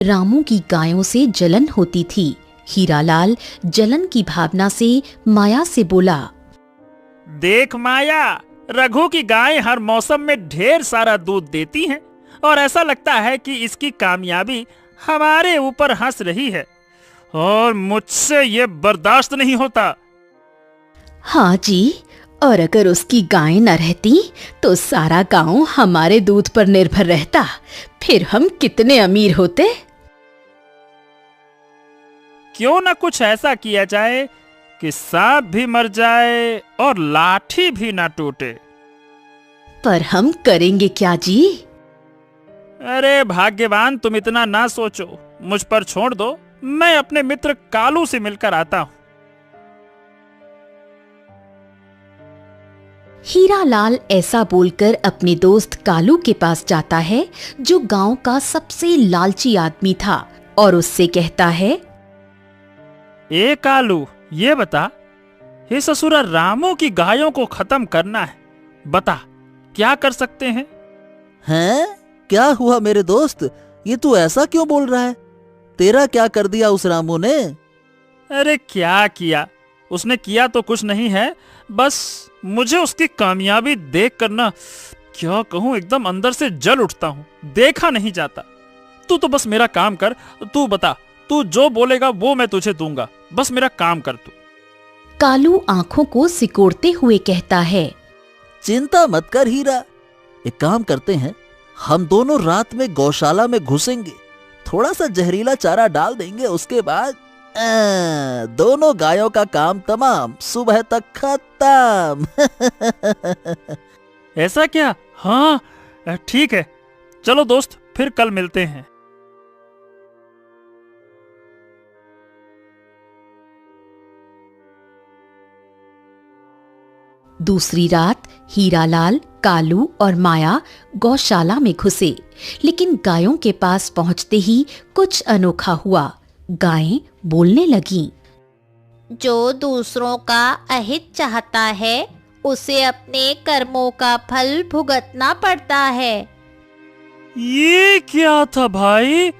रामू की गायों से जलन होती थी। हीरालाल जलन की भावना से माया से बोला, देख माया, रघु की गाय हर मौसम में ढेर सारा दूध देती हैं और ऐसा लगता है कि इसकी कामयाबी हमारे ऊपर हंस रही है और मुझसे ये बर्दाश्त नहीं होता। हाँ जी, और अगर उसकी गाय न रहती तो सारा गांव हमारे दूध पर निर्भर रहता, फिर हम कितने अमीर होते। क्यों न कुछ ऐसा किया जाए कि सांप भी मर जाए और लाठी भी ना टूटे। पर हम करेंगे क्या जी? अरे भाग्यवान, तुम इतना ना सोचो, मुझ पर छोड़ दो, मैं अपने मित्र कालू से मिलकर आता हूं। हीरालाल ऐसा बोलकर अपने दोस्त कालू के पास जाता है, जो गांव का सबसे लालची आदमी था, और उससे कहता है, ए कालू, ये बता, हे ससुरा, रामू की गायों को खत्म करना है, बता क्या कर सकते हैं? हैं? क्या हुआ मेरे दोस्त, ये तू ऐसा क्यों बोल रहा है? तेरा क्या कर दिया उस रामू ने? अरे क्या किया, उसने किया तो कुछ नहीं है, बस मुझे उसकी कामयाबी देख कर ना, क्या कहूं, एकदम अंदर से जल उठता हूं, देखा नहीं जाता। तू तो बस मेरा काम कर, तू बता, तू जो बोलेगा वो मैं तुझे दूंगा, बस मेरा काम कर तू। कालू आंखों को सिकोड़ते हुए कहता है, चिंता मत कर हीरा, एक काम करते हैं, हम दोनों रात में गौशाला में घुसेंगे, थोड़ा सा जहरीला चारा डाल देंगे, उसके बाद दोनों गायों का काम तमाम, सुबह तक खत्म। ऐसा क्या? हाँ ठीक है, चलो दोस्त, फिर कल मिलते हैं। दूसरी रात हीरालाल, कालू और माया गौशाला में घुसे, लेकिन गायों के पास पहुंचते ही कुछ अनोखा हुआ। गायें बोलने लगीं, जो दूसरों का अहित चाहता है, उसे अपने कर्मों का फल भुगतना पड़ता है। ये क्या था भाई?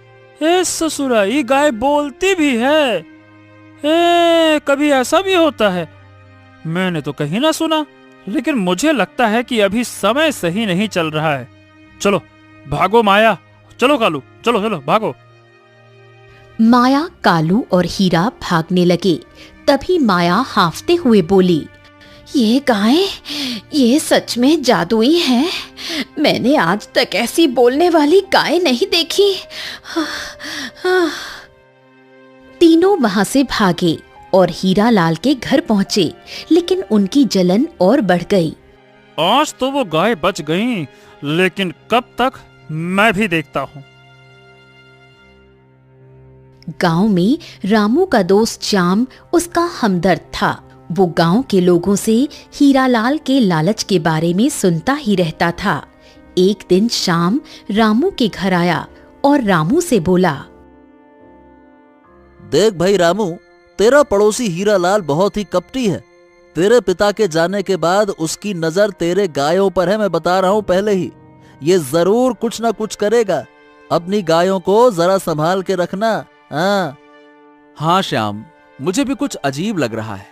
ए ससुरा, ये गाय बोलती भी है? कभी ऐसा भी होता है? मैंने तो कहीं ना सुना, लेकिन मुझे लगता है कि अभी समय सही नहीं चल रहा है। चलो भागो माया, चलो कालू, चलो चलो भागो। माया, कालू और हीरा भागने लगे। तभी माया हांफते हुए बोली, ये गाय, ये सच में जादुई है, मैंने आज तक ऐसी बोलने वाली गाय नहीं देखी। तीनों वहां से भागे और हीरालाल के घर पहुंचे, लेकिन उनकी जलन और बढ़ गई। आज तो वो गाय बच गई, लेकिन कब तक, मैं भी देखता हूँ। गांव में रामू का दोस्त श्याम उसका हमदर्द था। वो गांव के लोगों से हीरालाल के लालच के बारे में सुनता ही रहता था। एक दिन शाम रामू के घर आया और रामू से बोला, देख भाई रामू, तेरा पड़ोसी हीरालाल बहुत ही कपटी है। तेरे पिता के जाने के बाद उसकी नजर तेरे गायों पर है, मैं बता रहा हूं पहले ही। ये जरूर कुछ ना कुछ करेगा, अपनी गायों को जरा संभाल के रखना। हाँ श्याम, मुझे भी कुछ अजीब लग रहा है।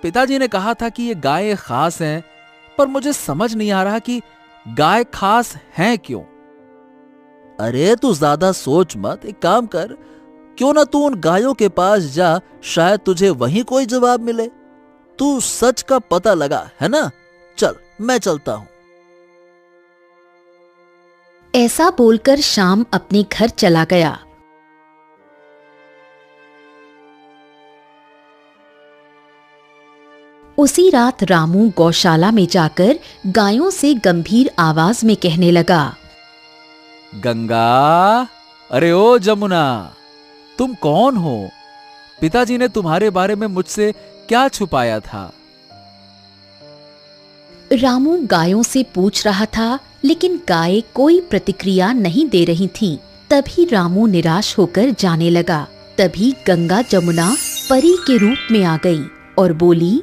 पिताजी ने कहा था कि ये गायें खास हैं, पर मुझे समझ नहीं आ रहा कि गाय खास हैं क्यों। अरे तू ज्यादा सोच मत, एक काम कर, क्यों ना तू उन गायों के पास जा, शायद तुझे वहीं कोई जवाब मिले। तू सच का पता लगा, है ना? चल मैं चलता हूं। ऐसा बोलकर शाम अपने घर चला गया। उसी रात रामू गौशाला में जाकर गायों से गंभीर आवाज में कहने लगा, गंगा, अरे ओ जमुना, तुम कौन हो? पिताजी ने तुम्हारे बारे में मुझसे क्या छुपाया था? रामू गायों से पूछ रहा था, लेकिन गायें कोई प्रतिक्रिया नहीं दे रही थीं। तभी रामू निराश होकर जाने लगा। तभी गंगा जमुना परी के रूप में आ गई और बोली,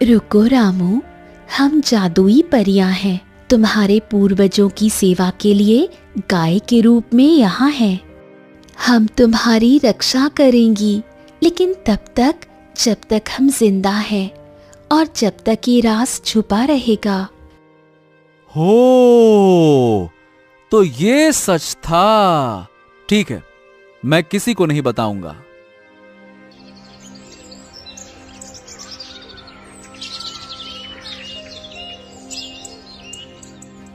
रुको रामू, हम जादुई परियां हैं, तुम्हारे पूर्वजों की सेवा के लिए गाय के रूप में यहाँ हैं। हम तुम्हारी रक्षा करेंगी, लेकिन तब तक जब तक हम जिंदा हैं और जब तक ये राज छुपा रहेगा। हो, तो ये सच था। ठीक है, मैं किसी को नहीं बताऊंगा।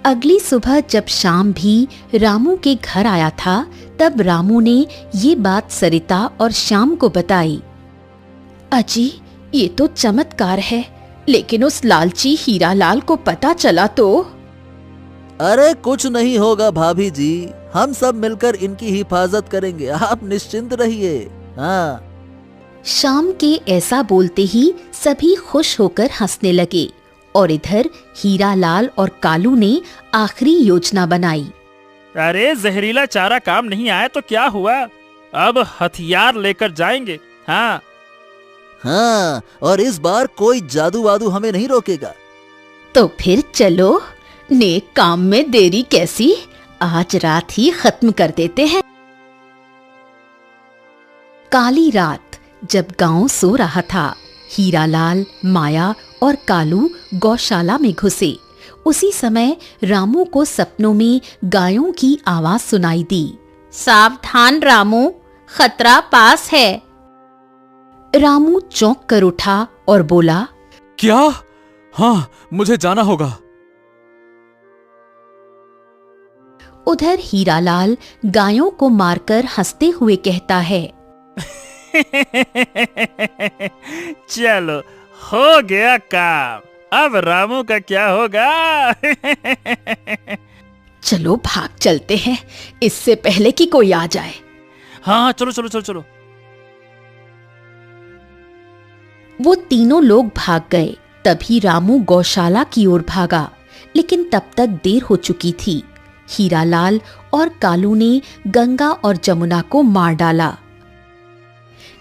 अगली सुबह जब शाम भी रामू के घर आया था, तब रामू ने ये बात सरिता और श्याम को बताई। अजी, ये तो चमत्कार है, लेकिन उस लालची हीरालाल को पता चला तो? अरे कुछ नहीं होगा भाभी जी, हम सब मिलकर इनकी हिफाजत करेंगे, आप निश्चिंत रहिए। हाँ। शाम के ऐसा बोलते ही सभी खुश होकर हंसने लगे और इधर हीरालाल और कालू ने आखिरी योजना बनाई। अरे जहरीला चारा काम नहीं आया तो क्या हुआ, अब हथियार लेकर जाएंगे। हाँ हाँ, और इस बार कोई जादू वादू हमें नहीं रोकेगा। तो फिर चलो, नेक काम में देरी कैसी, आज रात ही खत्म कर देते हैं। काली रात जब गांव सो रहा था, हीरालाल, माया और कालू गौशाला में घुसे। उसी समय रामू को सपनों में गायों की आवाज सुनाई दी। सावधान रामू, खतरा पास है। रामू चौंक कर उठा और बोला, क्या? हाँ, मुझे जाना होगा। उधर हीरालाल गायों को मारकर हंसते हुए कहता है, चलो हो गया काम, अब रामू का क्या होगा। चलो भाग चलते हैं, इससे पहले कि कोई आ जाए। हाँ चलो चलो चलो चलो। वो तीनों लोग भाग गए। तभी रामू गौशाला की ओर भागा, लेकिन तब तक देर हो चुकी थी। हीरालाल और कालू ने गंगा और जमुना को मार डाला।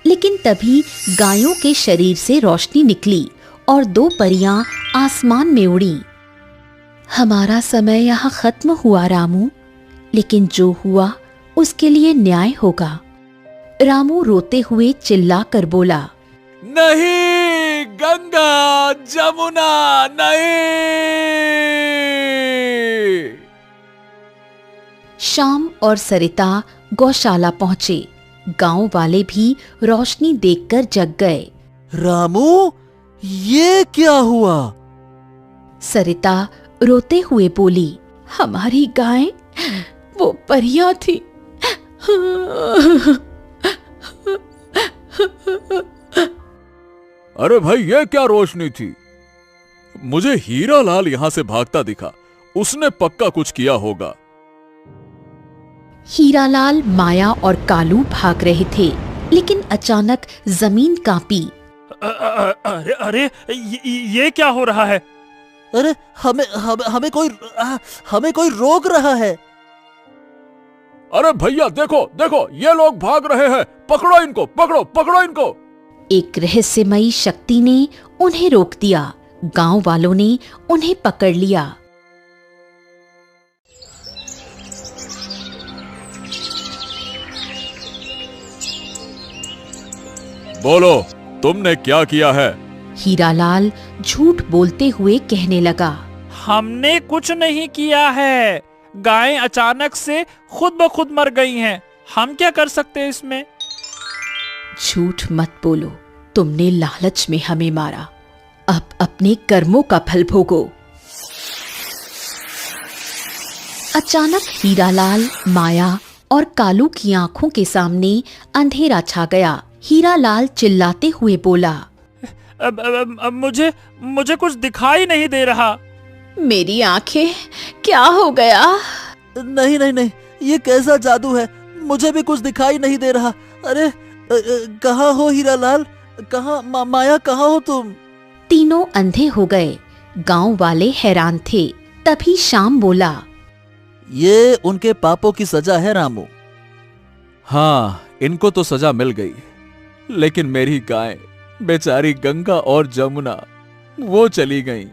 लेकिन तभी गायों के शरीर से रोशनी निकली और दो परियां आसमान में उड़ी। हमारा समय यहाँ खत्म हुआ रामू, लेकिन जो हुआ उसके लिए न्याय होगा। रामू रोते हुए चिल्ला कर बोला, नहीं, गंगा जमुना नहीं। श्याम और सरिता गौशाला पहुंचे। गांव वाले भी रोशनी देखकर जग गए। रामू, ये क्या हुआ? सरिता रोते हुए बोली, हमारी गाय वो परियां थी। अरे भाई, ये क्या रोशनी थी? मुझे हीरालाल यहां से भागता दिखा, उसने पक्का कुछ किया होगा। हीरालाल, माया और कालू भाग रहे थे, लेकिन अचानक जमीन कांपी। अरे अरे ये क्या हो रहा है? अरे हमें कोई रोक रहा है। अरे भैया, देखो देखो, ये लोग भाग रहे हैं, पकड़ो इनको, पकड़ो पकड़ो इनको। एक रहस्यमयी शक्ति ने उन्हें रोक दिया। गांव वालों ने उन्हें पकड़ लिया। बोलो, तुमने क्या किया है? हीरालाल झूठ बोलते हुए कहने लगा, हमने कुछ नहीं किया है, गायें अचानक से खुद ब खुद मर गई हैं, हम क्या कर सकते हैं इसमें? झूठ मत बोलो, तुमने लालच में हमें मारा, अब अपने कर्मों का फल भोगो। अचानक हीरालाल, माया और कालू की आंखों के सामने अंधेरा छा गया। हीरालाल चिल्लाते हुए बोला, अब मुझे कुछ दिखाई नहीं दे रहा। मेरी आंखें, क्या हो गया? नहीं नहीं नहीं, ये कैसा जादू है, मुझे भी कुछ दिखाई नहीं दे रहा। अरे कहाँ हो हीरालाल, कहाँ माया, कहाँ हो तुम? तीनों अंधे हो गए। गांव वाले हैरान थे। तभी श्याम बोला, ये उनके पापों की सजा है रामू। हाँ, इनको तो सजा मिल गई, लेकिन मेरी गाय बेचारी गंगा और जमुना, वो चली गईं।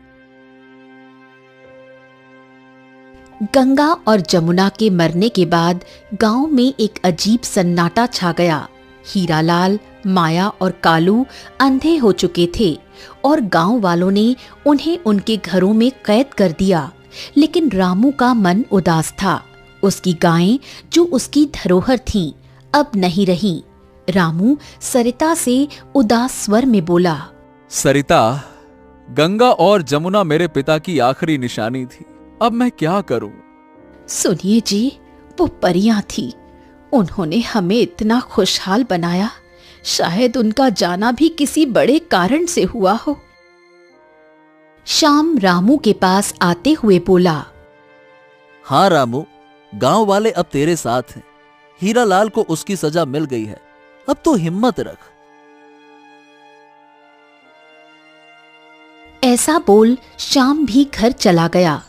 गंगा और जमुना के मरने के बाद गांव में एक अजीब सन्नाटा छा गया। हीरालाल, माया और कालू अंधे हो चुके थे और गांव वालों ने उन्हें उनके घरों में कैद कर दिया। लेकिन रामू का मन उदास था। उसकी गायें जो उसकी धरोहर थीं, अब नहीं रहीं। रामू सरिता से उदास स्वर में बोला, सरिता, गंगा और जमुना मेरे पिता की आखिरी निशानी थी। अब मैं क्या करूं? सुनिए जी, वो परियां थी। उन्होंने हमें इतना खुशहाल बनाया। शायद उनका जाना भी किसी बड़े कारण से हुआ हो। श्याम रामू के पास आते हुए बोला, हाँ रामू, गांव वाले अब तेरे साथ हैं। हीरालाल को उसकी सजा मिल गई है। अब तो हिम्मत रख। ऐसा बोल श्याम भी घर चला गया।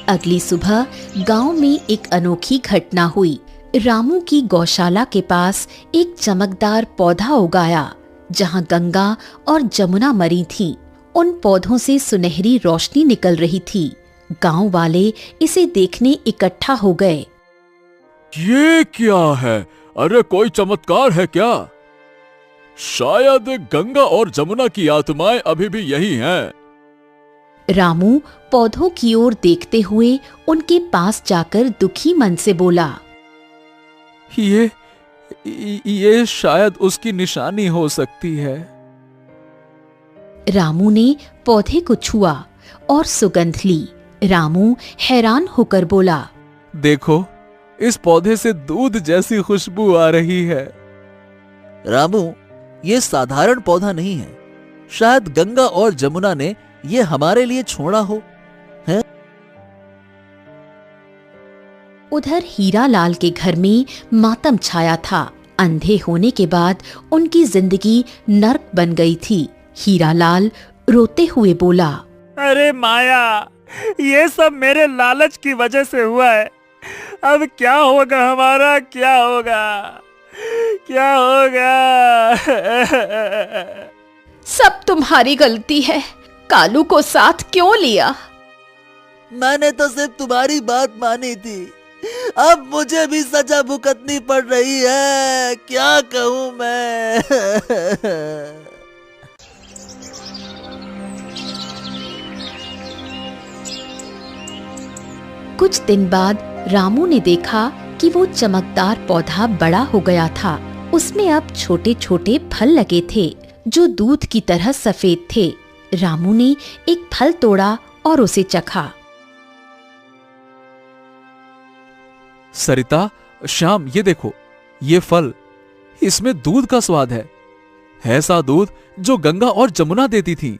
अगली सुबह गांव में एक अनोखी घटना हुई। रामू की गौशाला के पास एक चमकदार पौधा उगाया जहां गंगा और जमुना मरी थीं। उन पौधों से सुनहरी रोशनी निकल रही थी। गांव वाले इसे देखने इकट्ठा हो गए। ये क्या है? अरे कोई चमत्कार है क्या? शायद गंगा और जमुना की आत्माएं अभी भी यही हैं। रामू पौधों की ओर देखते हुए उनके पास जाकर दुखी मन से बोला, ये शायद उसकी निशानी हो सकती है। रामू ने पौधे को छुआ और सुगंध ली। रामू हैरान होकर बोला, देखो, इस पौधे से दूध जैसी खुशबू आ रही है। रामू, ये साधारण पौधा नहीं है। शायद गंगा और जमुना ने ये हमारे लिए छोड़ा हो। उधर हीरालाल के घर में मातम छाया था। अंधे होने के बाद उनकी जिंदगी नर्क बन गई थी। हीरालाल रोते हुए बोला, अरे माया, ये सब मेरे लालच की वजह से हुआ है। अब क्या होगा हमारा? क्या होगा? क्या होगा? सब तुम्हारी गलती है। कालू को साथ क्यों लिया? मैंने तो सिर्फ तुम्हारी बात मानी थी। अब मुझे भी सजा भुगतनी पड़ रही है। क्या कहूं मैं? कुछ दिन बाद रामू ने देखा कि वो चमकदार पौधा बड़ा हो गया था। उसमें अब छोटे छोटे फल लगे थे जो दूध की तरह सफेद थे। रामू ने एक फल तोड़ा और उसे चखा। सरिता, श्याम, ये देखो, ये फल, इसमें दूध का स्वाद है। ऐसा दूध जो गंगा और जमुना देती थी।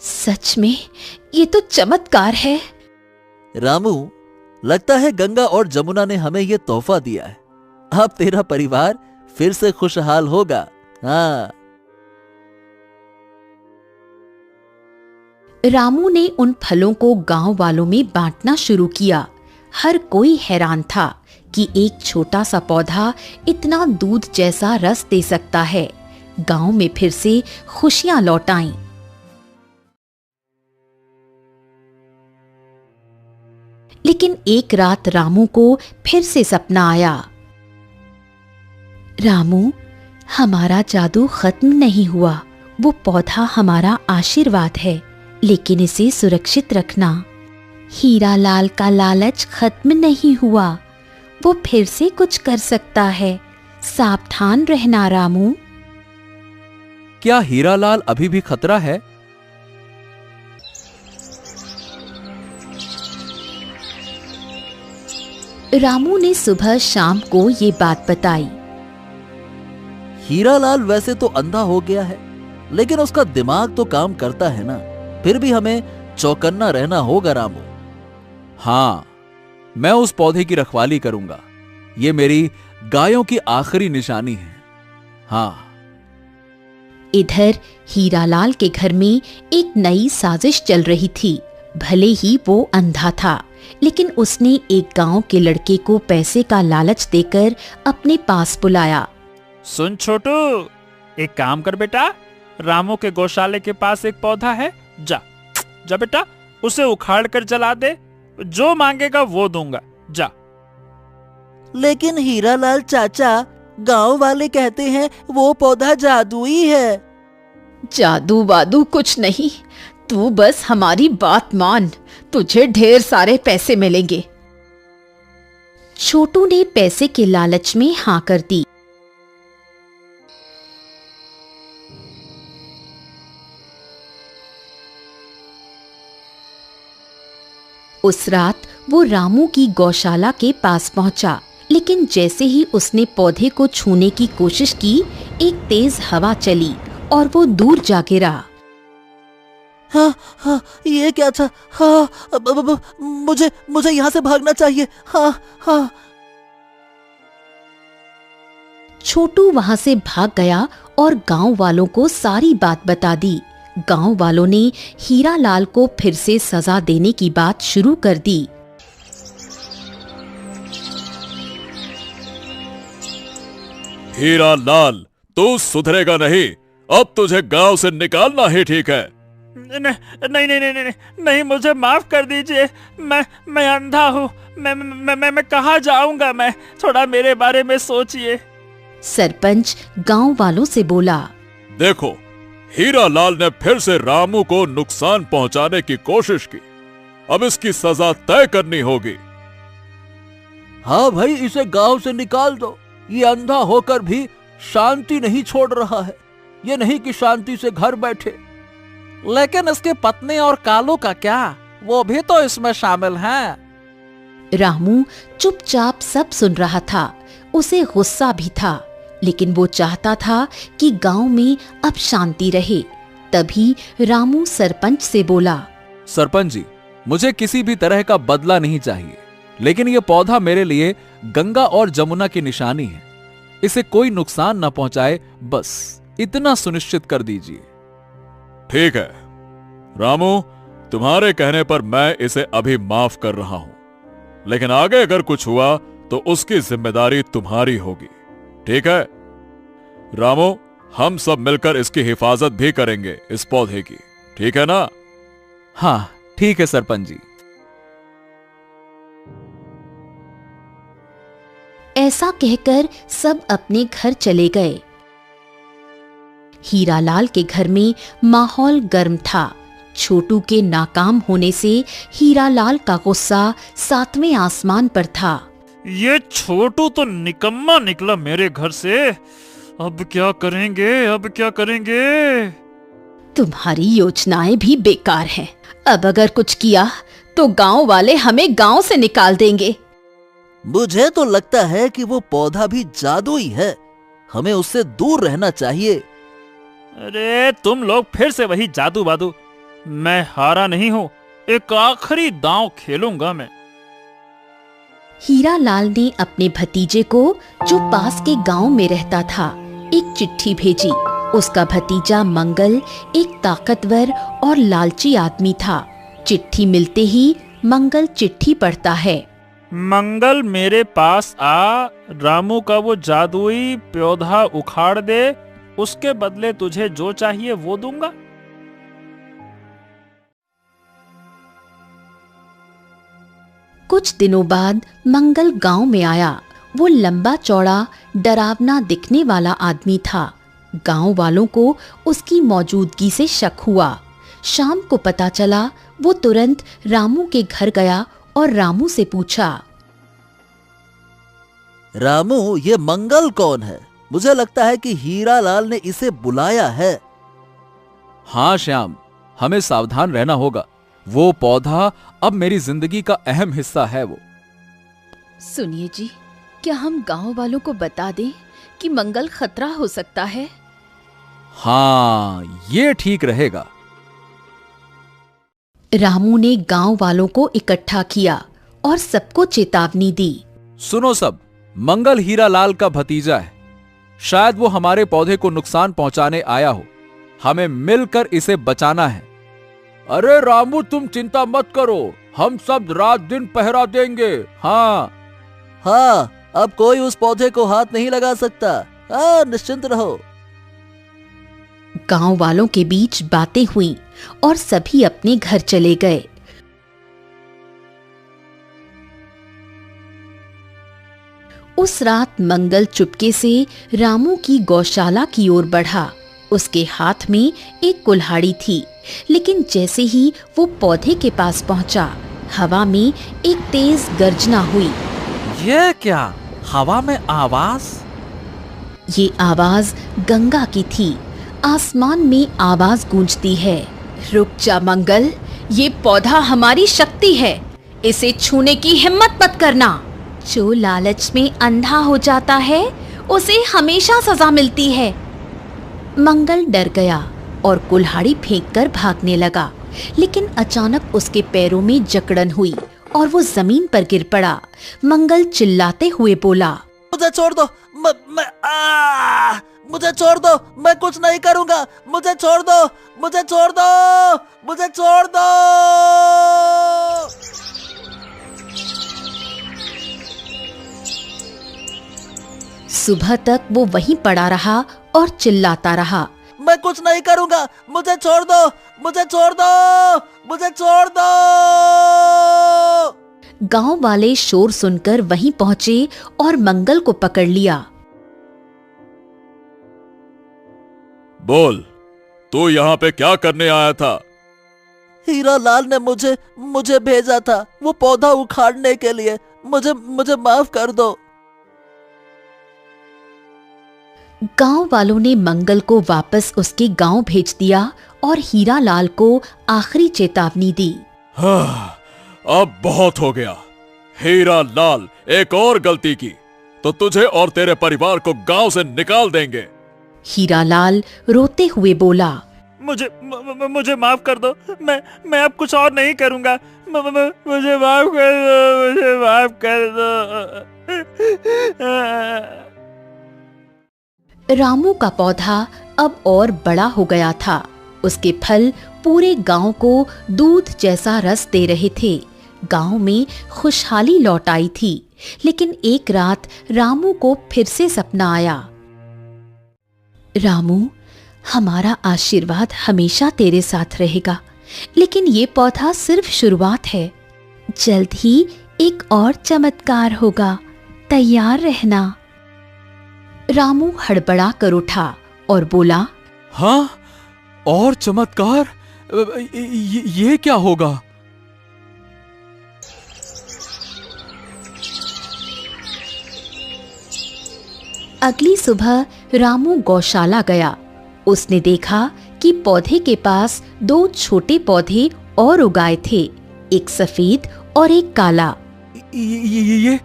सच में ये तो चमत्कार है। रामू, लगता है गंगा और जमुना ने हमें ये तोहफा दिया है। अब तेरा परिवार फिर से खुशहाल होगा। हाँ। रामू ने उन फलों को गांव वालों में बांटना शुरू किया। हर कोई हैरान था कि एक छोटा सा पौधा इतना दूध जैसा रस दे सकता है। गांव में फिर से खुशियां लौट आईं। लेकिन एक रात रामू को फिर से सपना आया। रामू, हमारा जादू खत्म नहीं हुआ। वो पौधा हमारा आशीर्वाद है, लेकिन इसे सुरक्षित रखना। हीरालाल का लालच खत्म नहीं हुआ। वो फिर से कुछ कर सकता है। सावधान रहना रामू। क्या हीरालाल अभी भी खतरा है? रामू ने सुबह शाम को ये बात बताई। हीरालाल वैसे तो अंधा हो गया है, लेकिन उसका दिमाग तो काम करता है ना। फिर भी हमें चौकन्ना रहना होगा रामू। हाँ, मैं उस पौधे की रखवाली करूंगा। ये मेरी गायों की आखिरी निशानी है। हाँ। इधर हीरालाल के घर में एक नई साजिश चल रही थी। भले ही वो अंधा था, लेकिन उसने एक गांव के लड़के को पैसे का लालच देकर अपने पास बुलाया। सुन छोटू, एक काम कर बेटा, रामू के गौशाले के पास एक पौधा है, जा जा बेटा, उसे उखाड़ कर जला दे, जो मांगेगा वो दूंगा, जा। लेकिन हीरालाल चाचा, गांव वाले कहते हैं वो पौधा जादुई है। जादू वादू कुछ नहीं, तू बस हमारी बात मान, तुझे ढेर सारे पैसे मिलेंगे। छोटू ने पैसे के लालच में हाँ कर दी। उस रात वो रामू की गौशाला के पास पहुंचा, लेकिन जैसे ही उसने पौधे को छूने की कोशिश की, एक तेज हवा चली और वो दूर जा गिरा। हाँ हाँ, ये क्या था? हाँ, मुझे यहाँ से भागना चाहिए। हाँ हाँ। छोटू वहां से भाग गया और गांव वालों को सारी बात बता दी। गांव वालों ने हीरालाल को फिर से सजा देने की बात शुरू कर दी। हीरालाल, तू सुधरेगा नहीं, अब तुझे गांव से निकालना ही ठीक है। नहीं नहीं नहीं नहीं नहीं, मुझे माफ कर दीजिए, मैं अंधा हूँ, मैं कहाँ जाऊंगा? मैं थोड़ा मेरे बारे में सोचिए। सरपंच गांव वालों से बोला, देखो, हीरालाल ने फिर से रामू को नुकसान पहुंचाने की कोशिश की, अब इसकी सजा तय करनी होगी। हाँ भाई, इसे गांव से निकाल दो। ये अंधा होकर भी शांति नहीं छोड़ रहा है। ये नहीं कि शांति से घर बैठे। लेकिन इसकी पत्नी और कालू का क्या? वो भी तो इसमें शामिल हैं। रामू चुपचाप सब सुन रहा था। उसे गुस्सा भी था, लेकिन वो चाहता था कि गांव में अब शांति रहे। तभी रामू सरपंच से बोला, सरपंच जी, मुझे किसी भी तरह का बदला नहीं चाहिए, लेकिन ये पौधा मेरे लिए गंगा और जमुना की निशानी है। इसे कोई नुकसान न पहुंचाए, बस इतना सुनिश्चित कर दीजिए। ठीक है रामू, तुम्हारे कहने पर मैं इसे अभी माफ कर रहा हूं, लेकिन आगे अगर कुछ हुआ तो उसकी जिम्मेदारी तुम्हारी होगी। ठीक है रामू, हम सब मिलकर इसकी हिफाजत भी करेंगे, इस पौधे की। ठीक है ना? हाँ ठीक है सरपंच जी। ऐसा कहकर सब अपने घर चले गए। हीरालाल के घर में माहौल गर्म था। छोटू के नाकाम होने से हीरालाल का गुस्सा 7वें आसमान पर था। ये छोटू तो निकम्मा निकला मेरे घर से। अब क्या करेंगे, अब क्या करेंगे? तुम्हारी योजनाएं भी बेकार हैं। अब अगर कुछ किया तो गांव वाले हमें गांव से निकाल देंगे। मुझे तो लगता है कि वो पौधा भी जादुई है। हमें उससे दूर रहना चाहिए। अरे तुम लोग फिर से वही जादू बादू। मैं हारा नहीं हूँ, एक आखिरी दांव खेलूंगा मैं। हीरालाल ने अपने भतीजे को, जो पास के गांव में रहता था, एक चिट्ठी भेजी। उसका भतीजा मंगल एक ताकतवर और लालची आदमी था। चिट्ठी मिलते ही मंगल चिट्ठी पढ़ता है। मंगल, मेरे पास आ, रामू का वो जादुई पौधा उखाड़ दे, उसके बदले तुझे जो चाहिए वो दूंगा। कुछ दिनों बाद मंगल गांव में आया। वो लंबा चौड़ा डरावना दिखने वाला आदमी था। गांव वालों को उसकी मौजूदगी से शक हुआ। शाम को पता चला। वो तुरंत रामू के घर गया और रामू से पूछा, रामू, ये मंगल कौन है? मुझे लगता है कि हीरालाल ने इसे बुलाया है। हाँ श्याम, हमें सावधान रहना होगा। वो पौधा अब मेरी जिंदगी का अहम हिस्सा है। वो सुनिए जी, क्या हम गांव वालों को बता दें कि मंगल खतरा हो सकता है? हाँ, ये ठीक रहेगा। रामू ने गांव वालों को इकट्ठा किया और सबको चेतावनी दी। सुनो सब, मंगल हीरालाल का भतीजा है। शायद वो हमारे पौधे को नुकसान पहुंचाने आया हो। हमें मिलकर इसे बचाना है। अरे रामू, तुम चिंता मत करो, हम सब रात दिन पहरा देंगे। हाँ हाँ, अब कोई उस पौधे को हाथ नहीं लगा सकता। हाँ, निश्चिंत रहो। गांव वालों के बीच बातें हुईं और सभी अपने घर चले गए। उस रात मंगल चुपके से रामू की गौशाला की ओर बढ़ा। उसके हाथ में एक कुल्हाड़ी थी, लेकिन जैसे ही वो पौधे के पास पहुंचा, हवा में एक तेज गर्जना हुई। ये क्या? हवा में आवाज? ये आवाज गंगा की थी। आसमान में आवाज गूंजती है, रुक जा मंगल, ये पौधा हमारी शक्ति है, इसे छूने की हिम्मत मत करना। जो लालच में अंधा हो जाता है उसे हमेशा सजा मिलती है। मंगल डर गया और कुल्हाड़ी फेंककर भागने लगा, लेकिन अचानक उसके पैरों में जकड़न हुई और वो जमीन पर गिर पड़ा। मंगल चिल्लाते हुए बोला, मुझे छोड़ दो, मुझे छोड़ दो, मैं कुछ नहीं करूंगा, मुझे छोड़ दो, मुझे छोड़ दो, मुझे छोड़ दो। सुबह तक वो वहीं पड़ा रहा और चिल्लाता रहा, मैं कुछ नहीं करूंगा, मुझे छोड़ दो, मुझे छोड़ दो, मुझे छोड़ दो। गांव वाले शोर सुनकर वहीं पहुंचे और मंगल को पकड़ लिया। बोल, तू यहाँ पे क्या करने आया था? हीरा लाल ने मुझे भेजा था, वो पौधा उखाड़ने के लिए। मुझे माफ कर दो। गांव वालों ने मंगल को वापस उसके गांव भेज दिया और हीरा लाल को आखिरी चेतावनी दी। हाँ, अब बहुत हो गया। हीरा लाल, एक और गलती की तो तुझे और तेरे परिवार को गांव से निकाल देंगे। हीरा लाल रोते हुए बोला, मुझे माफ कर दो, मैं अब कुछ और नहीं करूंगा। मुझे माफ कर दो, मुझे माफ कर दो। रामू का पौधा अब और बड़ा हो गया था। उसके फल पूरे गांव को दूध जैसा रस दे रहे थे। गांव में खुशहाली लौट आई थी, लेकिन एक रात रामू को फिर से सपना आया। रामू, हमारा आशीर्वाद हमेशा तेरे साथ रहेगा, लेकिन ये पौधा सिर्फ शुरुआत है। जल्द ही एक और चमत्कार होगा, तैयार रहना। रामू हड़बड़ा कर उठा और बोला, हाँ, और चमत्कार? ये क्या होगा? अगली सुबह रामू गौशाला गया। उसने देखा कि पौधे के पास दो छोटे पौधे और उगाए थे, एक सफेद और एक काला। ये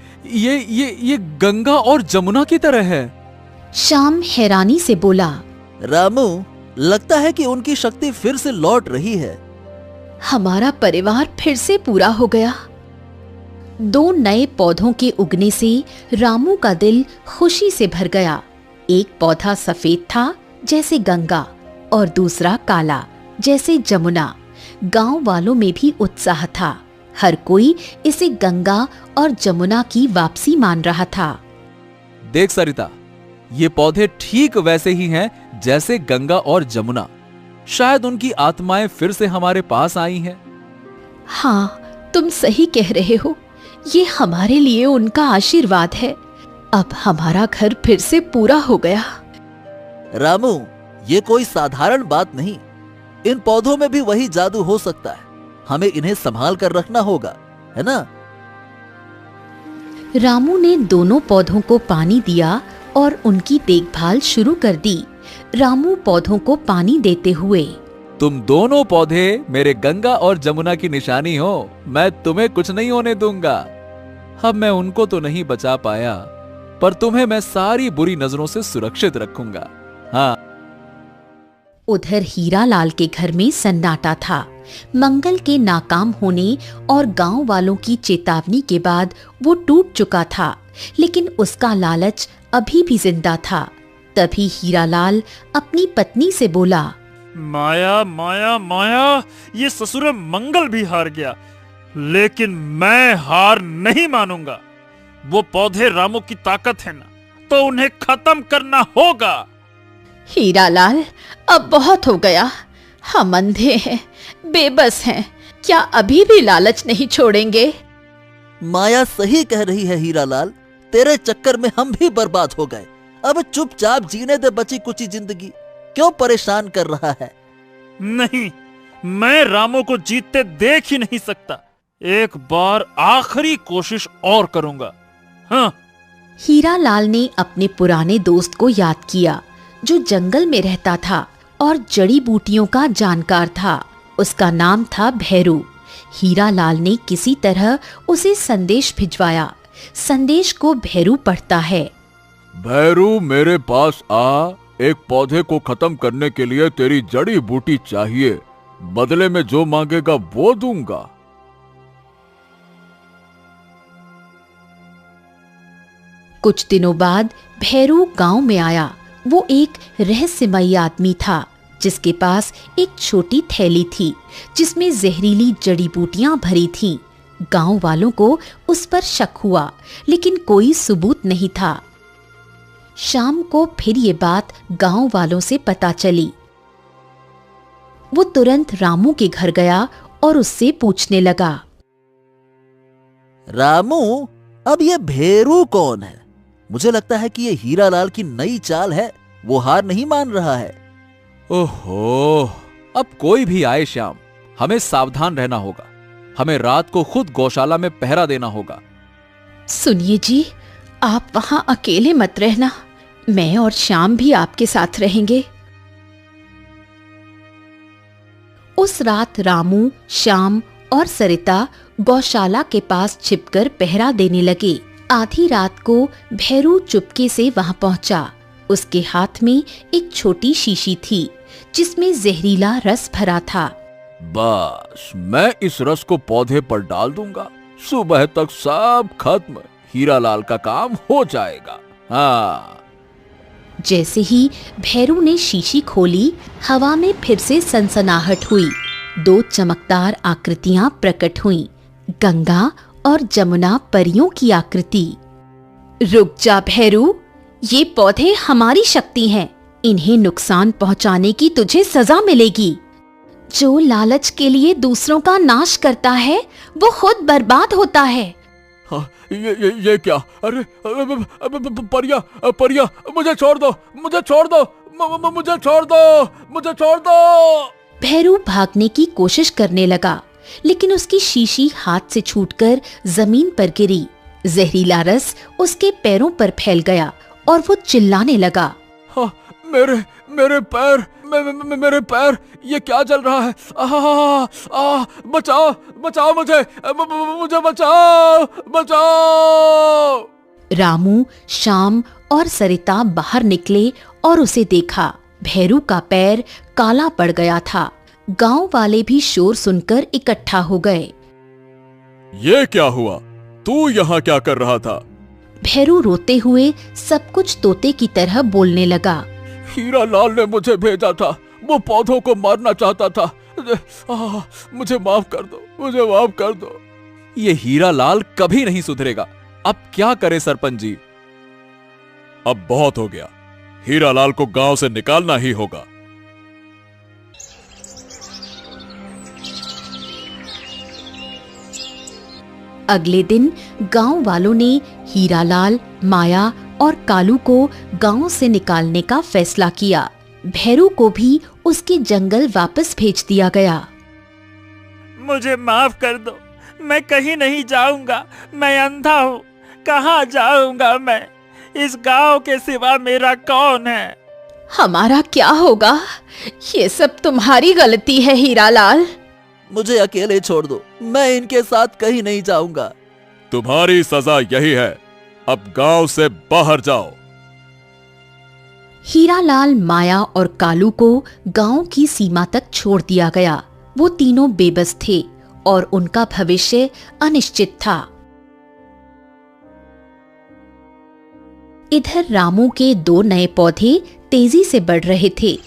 गंगा और जमुना की तरह है। श्याम हैरानी से बोला, रामू, लगता है कि उनकी शक्ति फिर से लौट रही है। हमारा परिवार फिर से पूरा हो गया। दो नए पौधों के उगने से रामू का दिल खुशी से भर गया। एक पौधा सफेद था जैसे गंगा और दूसरा काला जैसे जमुना। गांव वालों में भी उत्साह था। हर कोई इसे गंगा और जमुना की वापसी मान रहा था। देख सरिता, ये पौधे ठीक वैसे ही हैं जैसे गंगा और जमुना। शायद उनकी आत्माएं फिर से हमारे पास आई हैं। हाँ, तुम सही कह रहे हो। ये हमारे लिए उनका आशीर्वाद है। अब हमारा घर फिर से पूरा हो गया। रामू, ये कोई साधारण बात नहीं। इन पौधों में भी वही जादू हो सकता है। हमें इन्हें संभाल कर रखना होगा, है ना? रामू ने दोनों पौधों को पानी दिया और उनकी देखभाल शुरू कर दी। रामू पौधों को पानी देते हुए, तुम दोनों पौधे मेरे गंगा और जमुना की निशानी हो। मैं तुम्हें कुछ नहीं होने दूंगा। अब मैं उनको तो नहीं बचा पाया, पर तुम्हें मैं सारी बुरी नजरों से सुरक्षित रखूंगा। हाँ। उधर हीरा लाल के घर में सन्नाटा था। मंगल के नाकाम होने और गांव वालों की चेतावनी के बाद वो टूट चुका था, लेकिन उसका लालच अभी भी जिंदा था। तभी हीरा लाल अपनी पत्नी से बोला, माया माया माया, ये ससुर मंगल भी हार गया, लेकिन मैं हार नहीं मानूंगा। वो पौधे रामू की ताकत है ना, तो उन्हें खत्म करना होगा। हीरालाल, अब बहुत हो गया। हम अंधे हैं, बेबस हैं, क्या अभी भी लालच नहीं छोड़ेंगे? माया सही कह रही है हीरालाल, तेरे चक्कर में हम भी बर्बाद हो गए। अब चुपचाप जीने दे बची कुची जिंदगी, क्यों परेशान कर रहा है? नहीं, मैं रामू को जीतते देख ही नहीं सकता। एक बार आखिरी कोशिश और करूंगा। हाँ। हीरालाल ने अपने पुराने दोस्त को याद किया जो जंगल में रहता था और जड़ी बूटियों का जानकार था। उसका नाम था भैरू। हीरालाल ने किसी तरह उसे संदेश भिजवाया। संदेश को भैरू पढ़ता है। भैरू, मेरे पास आ। एक पौधे को खत्म करने के लिए तेरी जड़ी बूटी चाहिए। बदले में जो मांगेगा वो दूंगा। कुछ दिनों बाद भैरू गांव में आया। वो एक रहस्यमयी आदमी था जिसके पास एक छोटी थैली थी जिसमें जहरीली जड़ी बूटियां भरी थीं। गांव वालों को उस पर शक हुआ, लेकिन कोई सबूत नहीं था। शाम को फिर ये बात गांव वालों से पता चली। वो तुरंत रामू के घर गया और उससे पूछने लगा, रामू, अब ये भेरू कौन है? मुझे लगता है कि ये हीरालाल की नई चाल है। वो हार नहीं मान रहा है। ओहो, अब कोई भी आए श्याम, हमें सावधान रहना होगा। हमें रात को खुद गौशाला में पहरा देना होगा। सुनिए जी, आप वहां अकेले मत रहना। मैं और श्याम भी आपके साथ रहेंगे। उस रात रामू, श्याम और सरिता गौशाला के पास छिपकर पहरा देने लगे। आधी रात को भैरू चुपके से वहां पहुंचा। उसके हाथ में एक छोटी शीशी थी जिसमें जहरीला रस भरा था। बस मैं इस रस को पौधे पर डाल दूंगा। सुबह तक सब खत्म। हीरालाल का काम हो जाएगा। हाँ। जैसे ही भैरू ने शीशी खोली, हवा में फिर से सनसनाहट हुई। दो चमकदार आकृतियां प्रकट हुईं, गंगा और जमुना परियों की आकृति। रुक जा भैरू, ये पौधे हमारी शक्ति हैं। इन्हें नुकसान पहुंचाने की तुझे सजा मिलेगी। जो लालच के लिए दूसरों का नाश करता है वो खुद बर्बाद होता है। हाँ, ये क्या? अरे परिया, परिया, मुझे छोड़ दो, मुझे छोड़ दो, मुझे छोड़ दो, मुझे छोड़ दो। भैरू भागने की कोशिश करने लगा, लेकिन उसकी शीशी हाथ से छूटकर जमीन पर गिरी। जहरीला रस उसके पैरों पर फैल गया और वो चिल्लाने लगा, हाँ, मेरे पैर, मेरे पैर, ये क्या जल रहा है? बचाओ, बचाओ मुझे, मुझे बचाओ, बचाओ। रामू, श्याम और सरिता बाहर निकले और उसे देखा। भैरू का पैर काला पड़ गया था। गांव वाले भी शोर सुनकर इकट्ठा हो गए। ये क्या हुआ? तू यहाँ क्या कर रहा था? भैरू रोते हुए सब कुछ तोते की तरह बोलने लगा। हीरालाल ने मुझे भेजा था। वो पौधों को मारना चाहता था। मुझे माफ कर दो, मुझे माफ कर दो। ये हीरालाल कभी नहीं सुधरेगा। अब क्या करे सरपंच जी? अब बहुत हो गया। हीरालाल को गांव से निकालना ही होगा। अगले दिन गांव वालों ने हीरालाल, माया और कालू को गांव से निकालने का फैसला किया। भैरू को भी उसके जंगल वापस भेज दिया गया। मुझे माफ कर दो, मैं कहीं नहीं जाऊंगा। मैं अंधा हूँ, कहाँ जाऊंगा मैं? इस गांव के सिवा मेरा कौन है? हमारा क्या होगा? ये सब तुम्हारी गलती है हीरालाल। मुझे अकेले छोड़ दो, मैं इनके साथ कहीं नहीं जाऊंगा। तुम्हारी सजा यही है। अब गांव से बाहर जाओ। हीरालाल, माया और कालू को गांव की सीमा तक छोड़ दिया गया। वो तीनों बेबस थे और उनका भविष्य अनिश्चित था। इधर रामू के 2 नए पौधे तेजी से बढ़ रहे थे।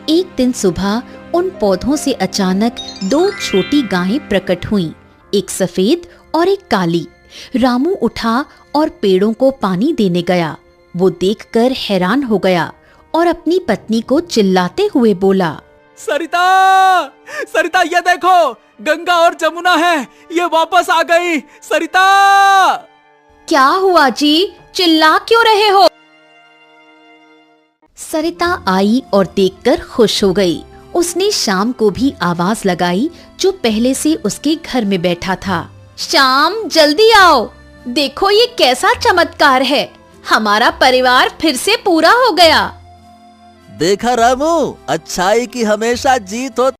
एक दिन सुबह उन पौधों से अचानक 2 छोटी गायें प्रकट हुईं, एक सफेद और एक काली। रामू उठा और पेड़ों को पानी देने गया। वो देखकर हैरान हो गया और अपनी पत्नी को चिल्लाते हुए बोला, सरिता, सरिता ये देखो, गंगा और जमुना है, ये वापस आ गई। सरिता! क्या हुआ जी, चिल्ला क्यों रहे हो? सरिता आई और देखकर खुश हो गई। उसने श्याम को भी आवाज लगाई जो पहले से उसके घर में बैठा था। श्याम जल्दी आओ, देखो ये कैसा चमत्कार है, हमारा परिवार फिर से पूरा हो गया। देखा रामू, अच्छाई की हमेशा जीत होती।